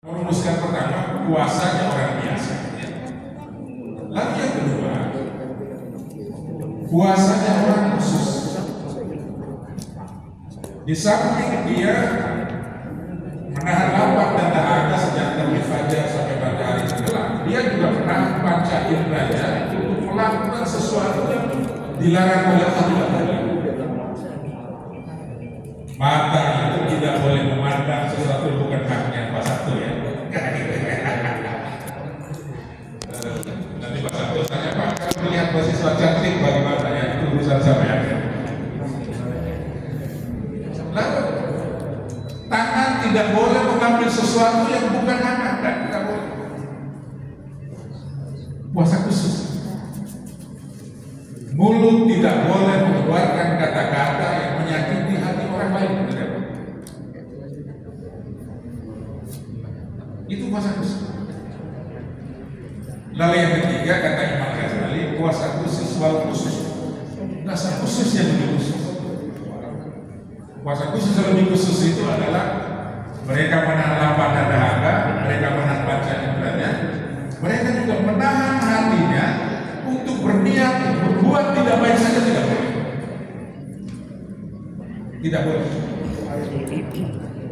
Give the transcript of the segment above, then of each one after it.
Merumuskan pertama, puasanya orang biasa. Lalu yang kedua, puasanya orang khusus. Di samping dia menahan lapar dan dahaga sejak terbit fajar sampai matahari tenggelam, dia juga menahan panca inderanya untuk melakukan sesuatu yang dilarang oleh Allah. Mata itu tidak boleh memandang sesuatu bukan haknya. Pas satu ya. Nanti Pak Sabtu tanya, Pak, kalau melihat mahasiswa cantik bagaimana ya? Itu urusan sampean. Lalu tangan tidak boleh mengambil sesuatu yang bukan hak Anda, tidak boleh. Puasa khusus. Mulut tidak boleh mengeluarkan kata-kata yang menyakiti hati orang lain. Itu puasa khusus. Lalu yang ketiga kata Imam Ghazali, puasa khusus wal khusus. Puasa khusus yang lebih khusus. Puasa khusus yang lebih khusus itu adalah mereka menahan lapar dan dahaga, mereka menahan panca inderanya, mereka juga menahan hatinya untuk berniat berbuat tidak baik saja tidak boleh. Tidak boleh.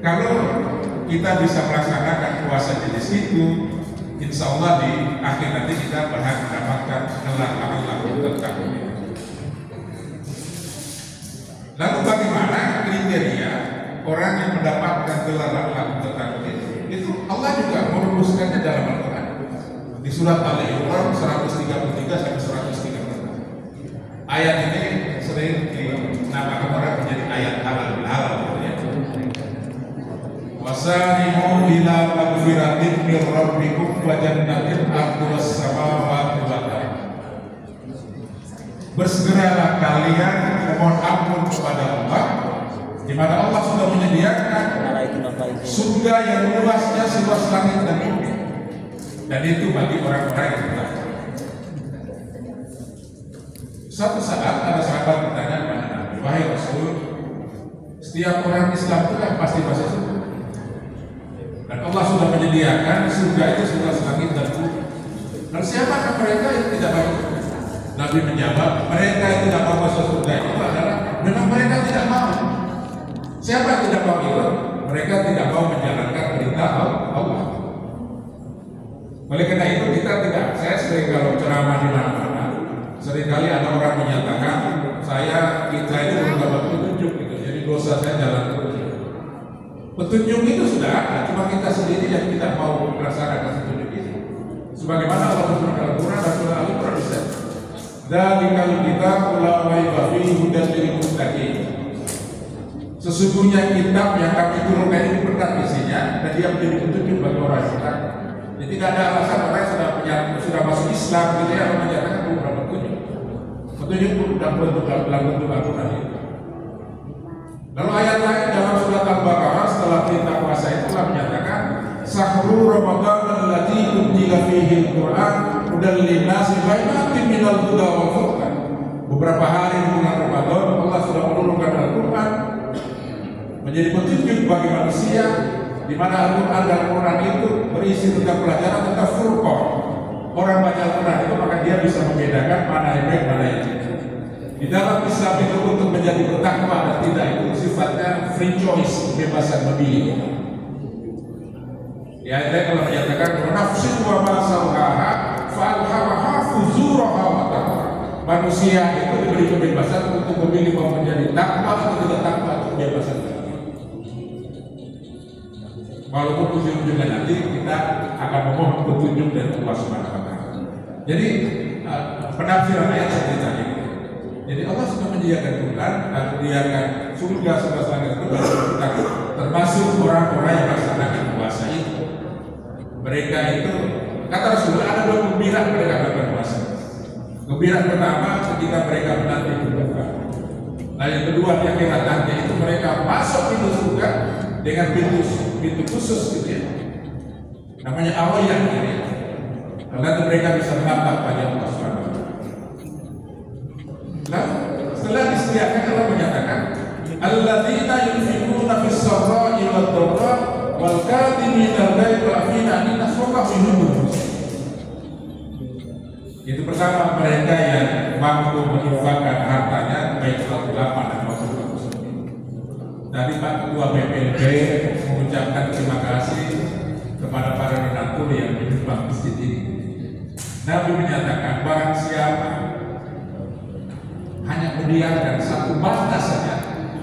Kalau kita bisa melaksanakan puasa jenis itu, insya Allah di akhir nanti kita berhak mendapatkan gelar Al-Lahul Taqwa. Lalu bagaimana kriteria orang yang mendapatkan gelar Al-Lahul Taqwa itu? Allah juga merumuskannya dalam Al-Quran. Di surat Al-Imran 133 sampai 134. Ayat ini sering dinamakan orang menjadi ayat halal. Wasari'u ila magfiratin min rabbikum wa jannatin 'arduhas samawati wal ardh. Bersegeralah kalian memohon ampun kepada Allah, di mana Allah sudah menyediakan surga yang luasnya seluas langit dan bumi. Dan itu bagi orang-orang yang bertakwa. Suatu saat ada sahabat bertanya kepada Nabi, wahai Rasul, setiap orang Islam itu kan pasti masuk surga. Dan Allah sudah menyediakan surga itu seluas langit dan bumi. Dan siapakah mereka yang tidak masuk surga? Nabi menjawab, mereka yang tidak mau masuk surga itu adalah memang mereka tidak mau. Siapa yang tidak mau itu? Mereka tidak mau menjalankan perintah Allah. Oleh karena itu saya sering kalau ceramah di mana-mana, seringkali ada orang menyatakan kita ini belum dapat petunjuk gitu, jadi dosa saya jalan terus. Petunjuk itu sudah ada, cuma kita sendiri yang tidak mau melaksanakan petunjuk itu. Sebagaimana Allah berfirman dalam Al-Quran dan surah Al-Quran bisa. Dan kalau kita ulama bafi hudan lil muttaqin. Sesungguhnya kitab yang kami turunkan ini berkat isinya dan dia menjadi petunjuk bagi orang yang bertakwa. Jadi tidak ada alasan orang sudah masuk Islam gitu ya menyatakan belum dapat petunjuk. Petunjuk dalam bentuk Al-Quran itu. Lalu ayat lain dalam surat Al-Baqarah setelah perintah puasa itu telah menyatakan Sahru Ramadan allati unzila fihi al-Qur'an hudan lin-nasi bayyinatin minal huda wal furqan. Beberapa hari di bulan Ramadan Allah sudah menurunkan Al-Qur'an menjadi petunjuk bagi manusia, di mana Al-Qur'an dan Al-Qur'an itu berisi tentang pelajaran tentang furqan. Orang baca Al-Qur'an itu maka dia bisa membedakan mana yang baik mana yang tidak. Di dalam Islam itu untuk menjadi bertakwa dan tidak itu sifatnya free choice, kebebasan memilih. Ya, saya kalau menyatakan nafsu wa ma sawaha falhamaha fujuraha wa taqwa. Manusia itu diberi kebebasan untuk memilih mau menjadi takwa atau tidak takwa, itu kebebasan. Walaupun ujung-ujungnya nanti kita akan memohon petunjuk dari Allah Subhanahu wa Ta'ala. Jadi penafsiran ayat seperti tadi. Jadi Allah sudah menyediakan Quran dan menyediakan surga seluas langit itu kita termasuk orang-orang yang melaksanakan puasa itu. Mereka itu kata Rasulullah ada dua gembira mereka melakukan puasa. Gembira pertama ketika mereka menanti berbuka. Nah yang kedua di akhirat nanti itu mereka masuk pintu surga dengan pintu khusus gitu ya. Namanya awaliyah gitu ya. Nanti mereka bisa menambah wajah Allah Subhanahu. Nah, setelah disediakan Allah menyatakan alladzina yunfiquna fis-sarra'i wad-dharra wal kadhimina al-ghayza seluruh muslim. Itu pertama, mereka yang mampu menginfakkan hartanya baik ulama dan masyarakat muslim. Tadi Pak Ketua BPLB mengucapkan terima kasih kepada para donatur yang menyumbang masjid ini. Nabi menyatakan barang siapa hanya mendiamkan satu bata saja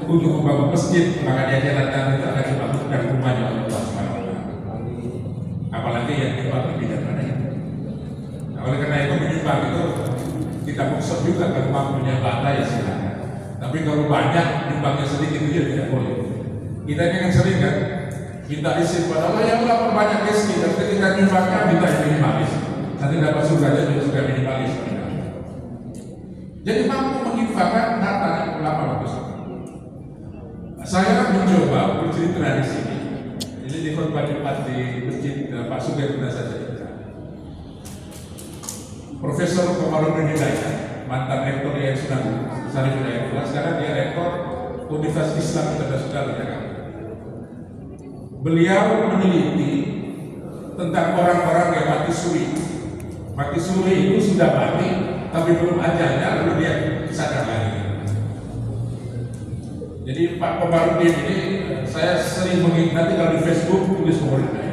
untuk membangun masjid, maka dia jalan itu akan dibangunkan rumahnya oleh Allah Subhanahu wa Ta'ala. Apalagi yang dibangun lebih daripada itu. Nah, oleh karena itu menyumbang itu kita maksud juga kalau mampunya bata ya silakan. Tapi kalau banyak nyumbangnya sedikit itu tidak boleh. Kita ini kan sering kan minta izin pada Allah, ya Allah perbanyak rezeki, dan ketika nyumbangnya minta yang minimalis. Nanti dapat surganya juga sudah minimalis. Jadi mampu menginfakkan harta ulama bagus. Saya mencoba bercerita di sini. Ini di khutbah Jumat di masjid Pak Sugeng pernah saja. Profesor Komarudin Hidayat, mantan rektor yang sudah Sarif Hidayatullah, sekarang dia rektor Universitas Islam Internasional di Jakarta. Beliau meneliti tentang orang-orang yang mati suri. Mati suri itu sudah mati, tapi belum ajalnya, lalu dia sadar lagi. Jadi Pak Komarudin ini saya sering mengikuti kalau di Facebook tulis Komarudin.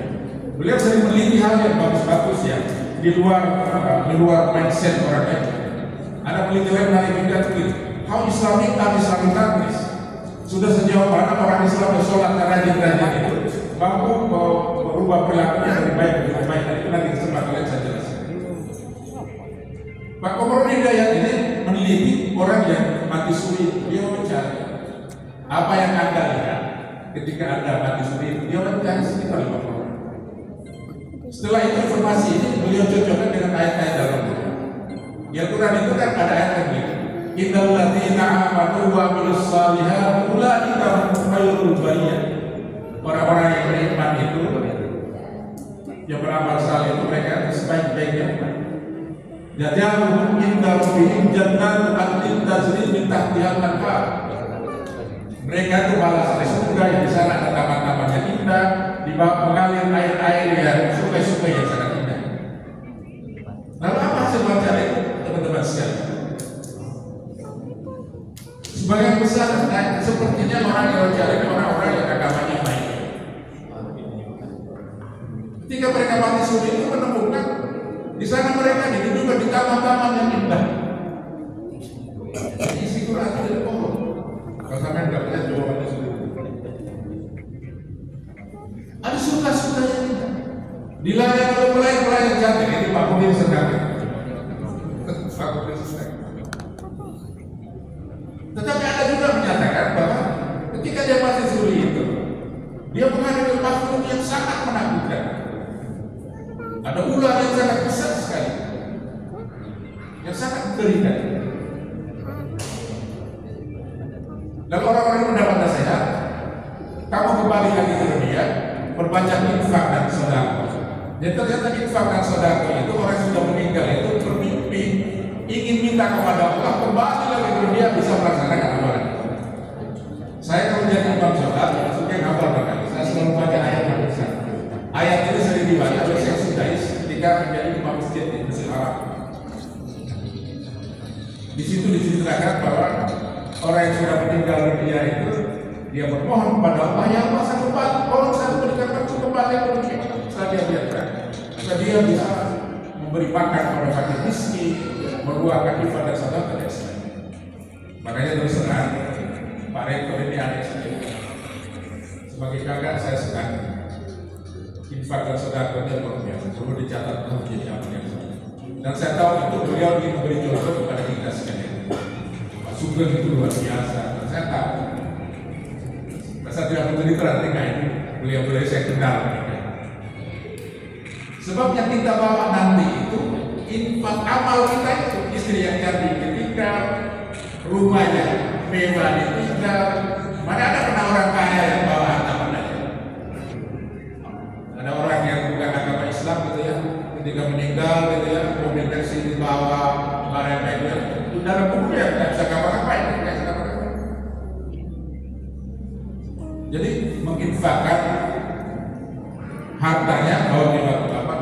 Beliau sering meneliti hal yang bagus-bagus ya di luar mindset orang lain. Ada penelitian dari juga tulis how Islamic countries. Sudah sejauh mana orang Islam bersolat rajin-rajin itu mampu merubah perilakunya dari baik menjadi baik. Itu nanti kesempatan saya jelaskan. Pak Komarudin Hidayat ini meneliti orang yang mati suri. Dia mencari apa yang Anda lihat ketika Anda mati suri. Dia mencari sekitar 50 orang. Setelah itu informasi ini beliau cocokkan dengan ayat-ayat dalam Quran. Ya Quran itu kan ada ayat ini. Innal ladzina amanu wa amilus shalihat ulaika hum khairul bariyah. Orang-orang yang beriman itu yang beramal saleh itu mereka sebaik-baiknya. Jazauhum inda rabbihim jannatun tajri min tahtiha al-anhar. Mereka itu balasan surga yang di sana ada taman-taman yang indah, di bawah mengalir air-air yang sungai-sungai yang sangat indah. Lalu apa hasil wawancara itu, teman-teman sekalian? Sebagian besar sepertinya orang yang wawancara ini orang-orang yang agamanya baik. Ketika mereka mati suri itu menemukan di sana mereka dihidup di taman-taman yang indah. Isi Quran itu bohong. Kalau sampai nggak lihat jawabannya sendiri. Ada surga-surga yang indah. Dilayani oleh pelayan-pelayan yang cantik. Ini Pak Mudin sedang. Pak Mudin sedang. Tetapi ada juga menyatakan bahwa ketika dia mati suri itu, dia menghadapi makhluk yang sangat menakutkan. Ada ular yang sangat besar sekali, yang sangat mengerikan. Lalu orang-orang mendapat nasihat, kamu kembali lagi ke dunia, perbanyak infak dan sedekah. Dan ternyata infak dan sedekah itu orang sudah meninggal itu bermimpi ingin minta kepada Allah kembali lagi ke dunia bisa melaksanakan amalan. Saya kalau jadi imam sholat, maksudnya ngapal berkali. Saya selalu baca ayat yang besar. Ayat ini sering dibaca oleh Syekh Sudais ketika menjadi imam masjid di Mesir Arab. Di situ diceritakan bahwa orang yang sudah meninggal dunia itu dia bermohon kepada Allah, ya Allah saya kembali, tolong saya berikan waktu kembali ke dunia. Setelah dia biarkan, supaya dia bisa memberi makan pada fakir miskin, meruahkan infak dan sedekah dan sebagainya. Makanya terus terang, Pak Rektor ini adik saya. Sebagai kakak saya senang. Infak dan sedekahnya luar biasa, perlu dicatat menjadi amal yang baik. Dan saya tahu itu beliau ingin memberi contoh kepada kita sekalian. Pak Sugeng itu luar biasa, dan saya tahu. Saya tidak menjadi ketika ini beliau saya kenal. Sebab yang kita bawa nanti itu infak amal kita itu istri yang cantik ditinggal, rumahnya mewah ditinggal. Mana ada pernah orang kaya yang bawa harta bendanya? Ada orang yang bukan agama Islam gitu ya, ketika meninggal gitu ya, mobil taksi dibawa, barang lainnya, itu dalam buku ya tidak bisa ngapa-ngapain, tidak bisa ngapa-ngapain. Jadi menginfakkan hartanya bahwa di waktu apa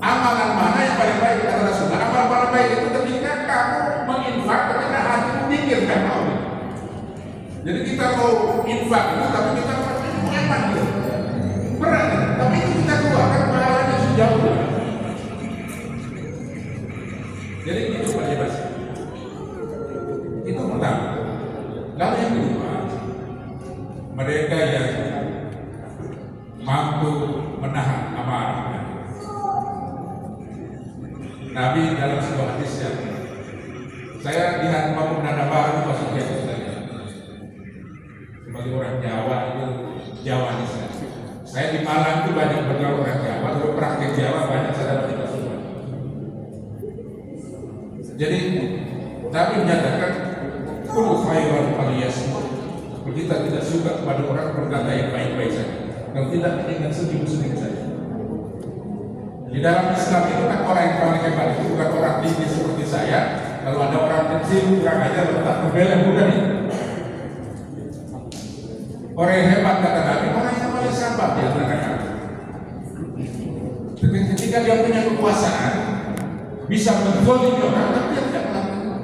Amalan mana yang paling baik kata Rasulullah? Amalan paling baik itu ketika kamu menginfak, ketika hatimu dingin kan mau. Jadi kita mau infak itu, tapi kita mau enak gitu. Berat, tapi itu kita keluarkan pahalanya sejauh. Jadi itu bebas. Itu pertama. Lalu yang kedua, mereka yang mampu menahan amarah. Nabi dalam sebuah hadis yang saya lihat mampu menahan amarah itu masuk biasa saja. Sebagai orang Jawa itu Jawanis. Saya di Malang itu banyak bergaul orang Jawa, lalu praktek Jawa banyak saya dapat tidak semua. Jadi Nabi menyatakan kullu khairan faliyasmut. Kita tidak suka kepada orang berkata yang baik-baik saja. Kalau tidak dengan senyum-senyum saja. Di dalam Islam itu kan orang yang paling hebat itu bukan orang tinggi seperti saya. Kalau ada orang kecil kurang ajar letak kebeleng bukan itu. Orang yang hebat kata Nabi, orang yang paling sabar di antara kami. Ketika dia punya kekuasaan, bisa menzalimi orang, tapi dia tidak melakukan.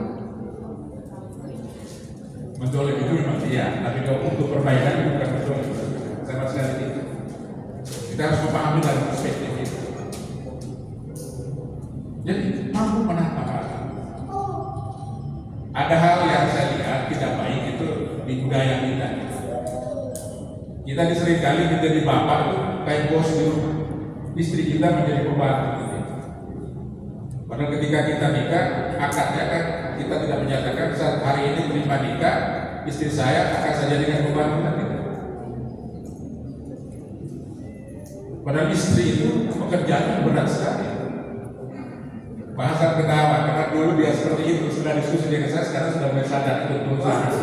Menzalimi itu memang iya, tapi kalau untuk perbaikan itu bukan menzalimi. Sama sekali itu. Kita harus memahami dalam perspektif itu. Jadi mampu menahan amarah. Ada hal yang saya lihat tidak baik itu di budaya kita. Kita seringkali menjadi bapak itu kayak bos di rumah. Istri kita menjadi pembantu. Padahal ketika kita nikah, akadnya kan kita tidak menyatakan saat hari ini terima nikah, istri saya akan saya jadikan pembantu nanti. Padahal istri itu pekerjaannya berat sekali. Bahasan ketawa karena dulu dia seperti itu, sudah diskusi dengan saya, sekarang sudah mulai sadar itu perusahaan.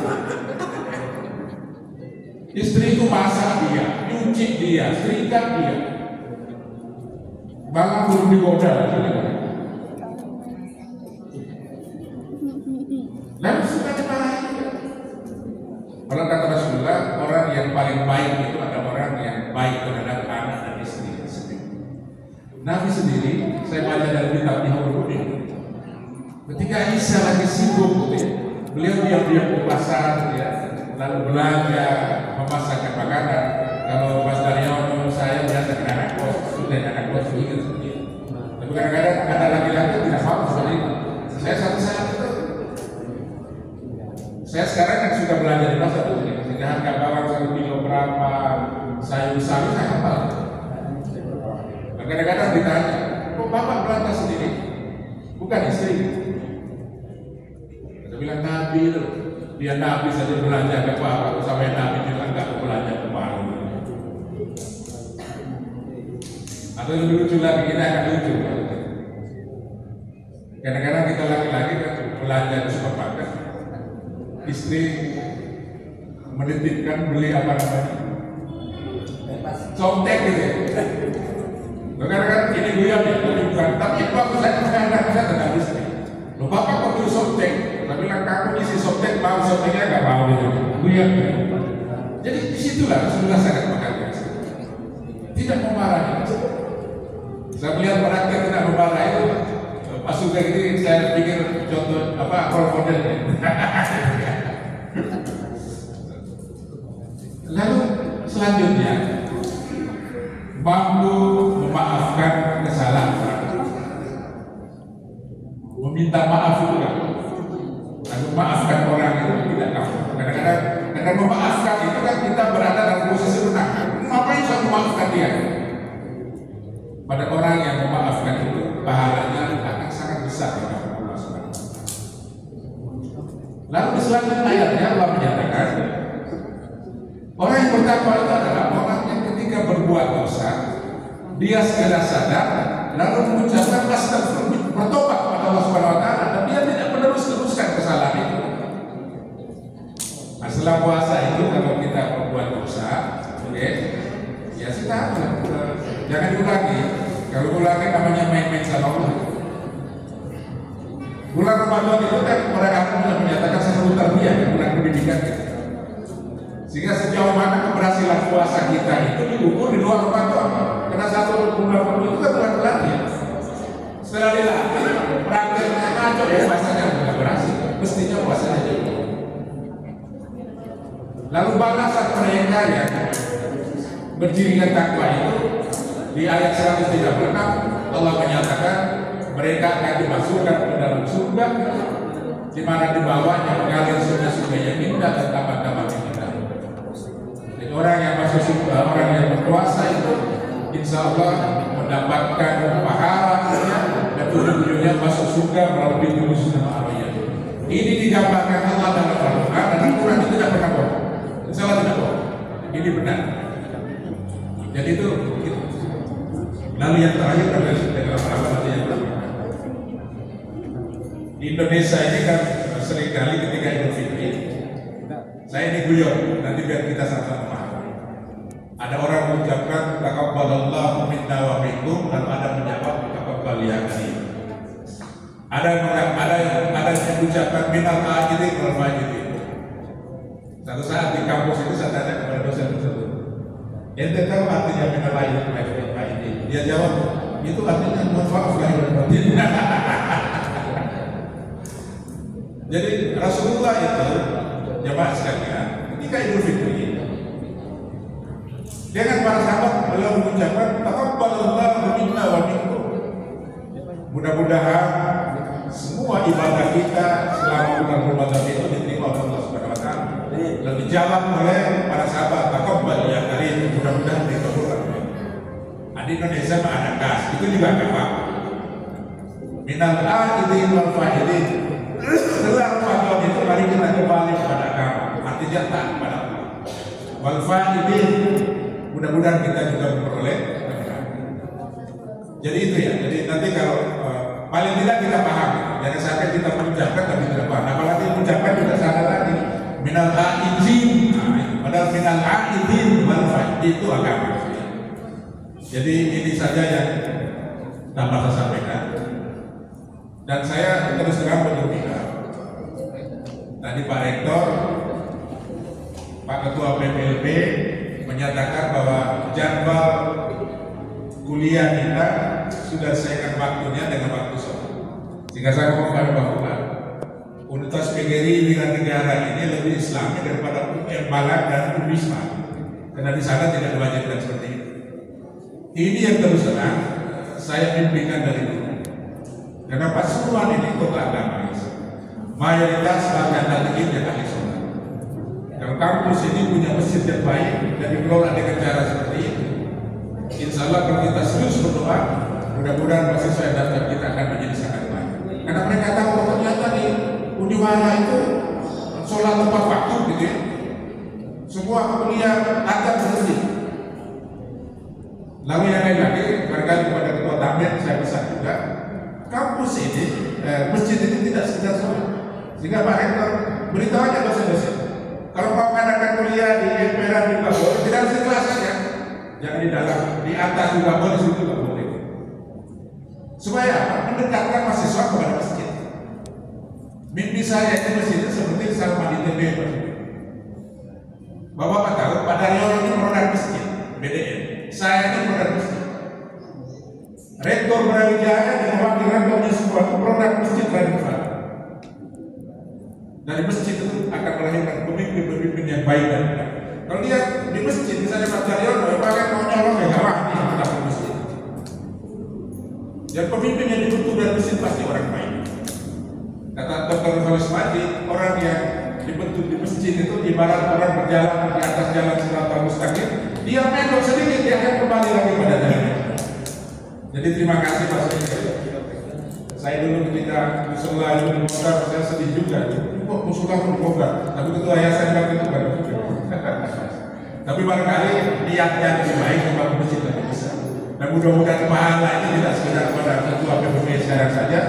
Istri itu masak dia, nyuci dia, setrika dia. Malah belum digoda. Lalu suka dimarahin. Kalau kata Rasulullah, orang yang paling baik itu adalah orang yang baik terhadap anak dan istri. Nabi sendiri, saya baca dalam kitab Nihawul-Udin. Ketika Isa lagi sibuk, beliau diam-diam ke pasar, lalu belanja, memasakkan makanan. Kalau Mas Daryono, saya biasa dengan anak kos, sudah anak kos juga seperti itu. Tapi kadang-kadang ada laki-laki tidak mau seperti itu. Saya satu saat itu, saya sekarang kan sudah belanja di pasar tuh, jadi harga bawang 1 kilo berapa, sayur-sayur saya hafal. Kadang-kadang ditanya, kok bapak belanja sendiri? Bukan istri. Saya bilang Nabi itu. Dia Nabi saja belanja ke bapak, sampai Nabi bilang nggak belanja ke baru. Atau lebih lucu lagi, kita akan lucu. Kadang-kadang kita laki-laki kan belanja di supermarket, istri menitipkan beli apa namanya, contek gitu. Kadang-kadang ini guyon ya, tapi bukan. Tapi waktu saya anak saya dengan istri, lo bapak kok beli contek? Tapi bilang kamu isi softtek, mau softeknya nggak mau gitu. Guyon. Jadi disitulah Rasulullah sangat menghargai. Tidak memarahi. Saya melihat praktek tidak memarahi itu. Pas sudah ini saya pikir contoh apa role modelnya. Lalu selanjutnya mampu memaafkan kesalahan, meminta maaf itu kan. Lalu maafkan orang itu tidak kamu. Kadang-kadang memaafkan itu kan kita berada dalam posisi menang. Ngapain saya memaafkan dia? Pada orang yang memaafkan itu pahalanya akan sangat besar kepada Allah SWT. Lalu di selanjutnya ayatnya Allah menyatakan orang yang bertakwa itu adalah orang yang ketika berbuat dosa dia sekedar sadar lalu mengucapkan astagfirullah, bertobat kepada Allah SWT dan dia tidak meneruskan kesalahan itu. Nah, setelah puasa itu kalau kita berbuat dosa, ya kita jangan diulangi. Kalau ulangi namanya main-main sama Allah. Bulan Ramadan itu kan orang agama menyatakan satu tarbiyah, bulan pendidikan. Sehingga sejauh mana keberhasilan puasa kita itu diukur di luar Ramadan. Karena satu bulan penuh itu kan bulan pelatihan. puasanya nggak berhasil, mestinya puasanya juga. Lalu balasan mereka yang berdirikan takwa itu di ayat 136 Allah menyatakan mereka akan dimasukkan ke dalam surga di mana di bawahnya mengalir sungai-sungai yang indah dan taman-taman yang indah. Jadi orang yang masuk surga, orang yang berpuasa itu insya Allah mendapatkan pahala dan ujung-ujungnya masuk surga melalui jurus nama Allah. Ini digambarkan Allah dalam Al-Quran dan Al-Quran itu tidak pernah bohong. Insya Allah tidak bohong. Ini benar. Jadi itu. Lalu yang terakhir adalah dengan apa yang di Indonesia ini kan seringkali ketika Idul Fitri, saya diguyon nanti biar kita sama-sama paham. Ada orang mengucapkan taqabbalallahu minna wa minkum, lalu ada menjawab taqabbal ya karim. Ada yang mengucapkan minal aidin wal faidin. Satu saat di kampus itu saya tanya kepada dosen tersebut, ente tahu artinya minal aidin wal faidin? Dia jawab, itu artinya mohon maaf lahir dan batin. Jadi Rasulullah itu jamaah sekalian ketika Idul Fitri dengan para sahabat beliau mengucapkan taqabbalallahu minna wa minkum. Mudah-mudahan semua ibadah kita selama bulan Ramadan itu diterima oleh Allah Subhanahu wa taala. Dan dijawab oleh para sahabat taqabbal ya karim, mudah-mudahan dikabulkan. Di Indonesia mah ada gas, itu juga apa? Minal aidin wal faidin. Setelah Ramadan itu mari kita kembali kepada agama, artinya taat kepada Allah. Wal faidin, mudah-mudahan kita juga memperoleh. Jadi itu ya. Jadi nanti kalau paling tidak kita paham, jangan sampai kita mengucapkan tapi tidak paham. Apalagi mengucapkan juga salah lagi. Minal aidin, padahal minal aidin wal faidin itu agama. Jadi ini saja yang dapat saya sampaikan. Dan saya terus terang bergembira. Tadi Pak Rektor, Pak Ketua PPLB menyatakan bahwa jadwal kuliah kita sudah selesaikan waktunya dengan waktu sore. Sehingga saya ngomong pada Pak Bukan, Universitas PGRI Bina Negara ini lebih Islami daripada UM Barat dan Unisma, karena di sana tidak diwajibkan seperti itu. Ini yang terus terang saya mimpikan dari dulu. Karena Pasuruan ini kota agama, mayoritas bahkan hadirin yang ahli sholat. Kalau kampus ini punya masjid yang baik dan dikelola dengan cara seperti itu, insya Allah kalau kita serius berdoa, mudah-mudahan mahasiswa yang datang kita akan menjadi sangat baik. Karena mereka tahu ternyata di Uniwara itu sholat tepat waktu, gitu ya. Semua kuliah ada berhenti. Lalu yang lain lagi, barangkali kepada Ketua Tamir saya pesan juga, kampus ini, masjid ini tidak sekedar sholat. Sehingga Pak Rektor beritahu aja dosen-dosen, kalau mau mengadakan kuliah di emperan di bawah, tidak harus di kelas saja, jangan di dalam, di atas juga boleh, di situ juga boleh. Supaya apa? Mendekatkan mahasiswa kepada masjid. Mimpi saya itu masjid seperti sama di TB. Bapak tahu, Pak Daryono ini produk masjid, BDM. Saya ini produk masjid. Rektor Brawijaya dan wakil rektornya semua produk masjid Radifat. Dari masjid itu akan melahirkan pemimpin-pemimpin yang baik dan benar. Kalau dia di masjid, misalnya Pak Daryono, pakai mau nyolong ya nggak wah, ini kita di masjid. Dan pemimpin yang dibentuk dari masjid pasti orang baik. Kata Dr. Faris Madi, orang yang dibentuk di masjid itu ibarat orang berjalan di atas jalan Siratal Mustaqim, dia mendok sedikit, dia akan kembali lagi pada jalan. Jadi terima kasih Pak Sekjen. Saya dulu ketika musola itu dibongkar, saya sedih juga. Kok musola itu dibongkar? Tapi ketua yayasan waktu itu baru juga. Tapi barangkali niatnya lebih baik membangun masjid lebih besar. Dan mudah-mudahan pahala ini tidak sekedar pada ketua PPB sekarang saja,